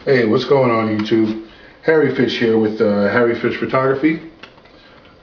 Hey, what's going on YouTube? Harry Fish here with Harry Fish Photography.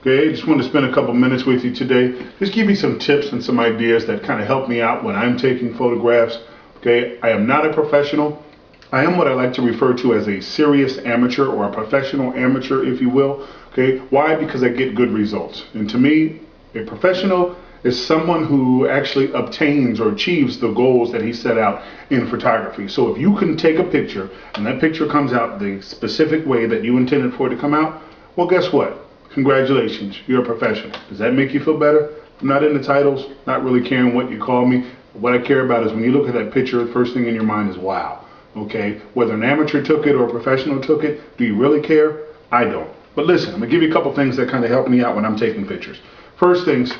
Okay, just want to spend a couple minutes with you today. Just give you some tips and some ideas that kind of help me out when I'm taking photographs. Okay, I am not a professional. I am what I like to refer to as a serious amateur, or a professional amateur, if you will. Okay, why? Because I get good results. And to me, a professional is someone who actually obtains or achieves the goals that he set out in photography. So if you can take a picture and that picture comes out the specific way that you intended for it to come out, well, guess what? Congratulations, you're a professional. Does that make you feel better? I'm not into titles, not really caring what you call me. What I care about is when you look at that picture, the first thing in your mind is wow. Okay, whether an amateur took it or a professional took it, do you really care? I don't. But listen, I'm gonna give you a couple things that kind of help me out when I'm taking pictures. First things,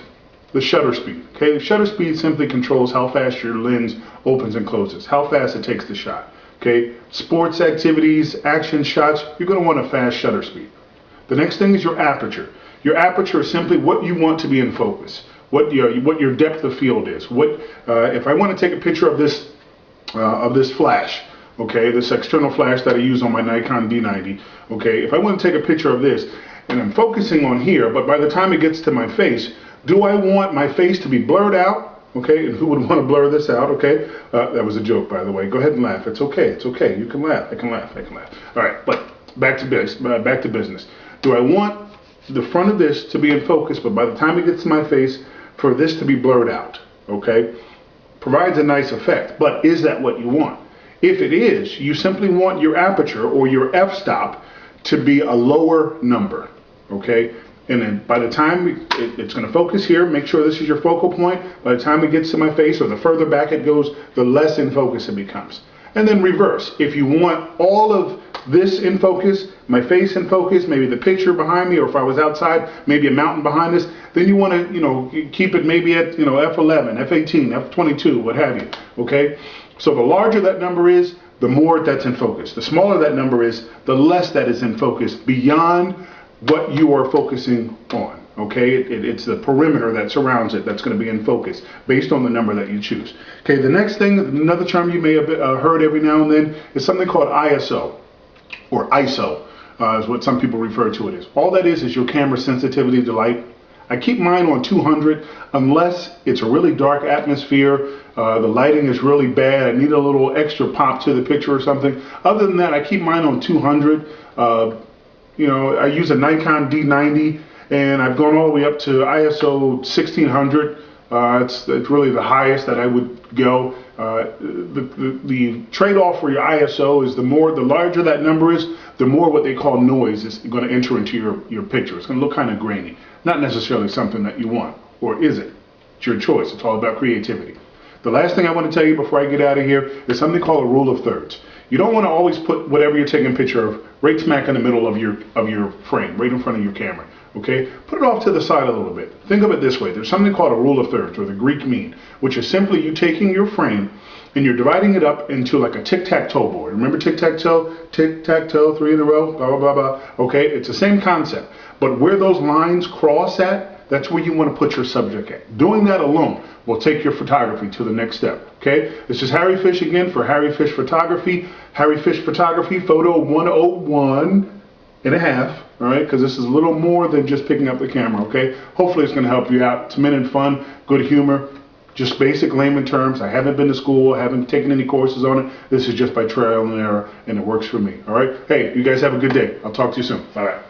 the shutter speed. Okay, the shutter speed simply controls how fast your lens opens and closes, how fast it takes the shot. Okay, sports activities, action shots, you're going to want a fast shutter speed. The next thing is your aperture. Your aperture is simply what you want to be in focus, what your depth of field is. If I want to take a picture of this flash, okay, this external flash that I use on my Nikon D90. Okay, if I want to take a picture of this and I'm focusing on here, but by the time it gets to my face, do I want my face to be blurred out? Okay, and who would want to blur this out? Okay, that was a joke, by the way. Go ahead and laugh. It's okay. It's okay. You can laugh. I can laugh. I can laugh. All right, but back to business. Do I want the front of this to be in focus, but by the time it gets to my face, for this to be blurred out? Okay, provides a nice effect, but is that what you want? If it is, you simply want your aperture or your f-stop to be a lower number. Okay. And then by the time it's going to focus here, make sure this is your focal point. By the time it gets to my face, or the further back it goes, the less in focus it becomes. And then reverse. If you want all of this in focus, my face in focus, maybe the picture behind me, or if I was outside, maybe a mountain behind us, then you want to, keep it maybe at, f11, f18, f22, what have you. Okay? So the larger that number is, the more that's in focus. The smaller that number is, the less that is in focus beyond what you are focusing on. Okay, it's the perimeter that surrounds it that's going to be in focus based on the number that you choose. Okay, the next thing, another term you may have heard every now and then, is something called ISO, or ISO, is what some people refer to it as. All that is your camera sensitivity to light. I keep mine on 200 unless it's a really dark atmosphere, the lighting is really bad, I need a little extra pop to the picture or something. Other than that, I keep mine on 200. I use a Nikon D90, and I've gone all the way up to ISO 1600. It's really the highest that I would go. The trade-off for your ISO is the larger that number is, the more what they call noise is going to enter into your picture. It's going to look kind of grainy. Not necessarily something that you want, or is it? It's your choice. It's all about creativity. The last thing I want to tell you before I get out of here is something called a rule of thirds. You don't want to always put whatever you're taking a picture of right smack in the middle of your frame, right in front of your camera. Okay? Put it off to the side a little bit. Think of it this way. There's something called a rule of thirds, or the Greek mean, which is simply you taking your frame and you're dividing it up into like a tic-tac-toe board. Remember tic-tac-toe? Tic-tac-toe, 3 in a row, blah, blah, blah, blah. Okay? It's the same concept. But where those lines cross at, that's where you want to put your subject at. Doing that alone will take your photography to the next step. Okay? This is Harry Fish again for Harry Fish Photography. Harry Fish Photography, photo 101 and a half. All right? Because this is a little more than just picking up the camera. Okay? Hopefully it's going to help you out. It's meant in fun, good humor, just basic layman terms. I haven't been to school, I haven't taken any courses on it. This is just by trial and error, and it works for me. All right? Hey, you guys have a good day. I'll talk to you soon. Bye-bye.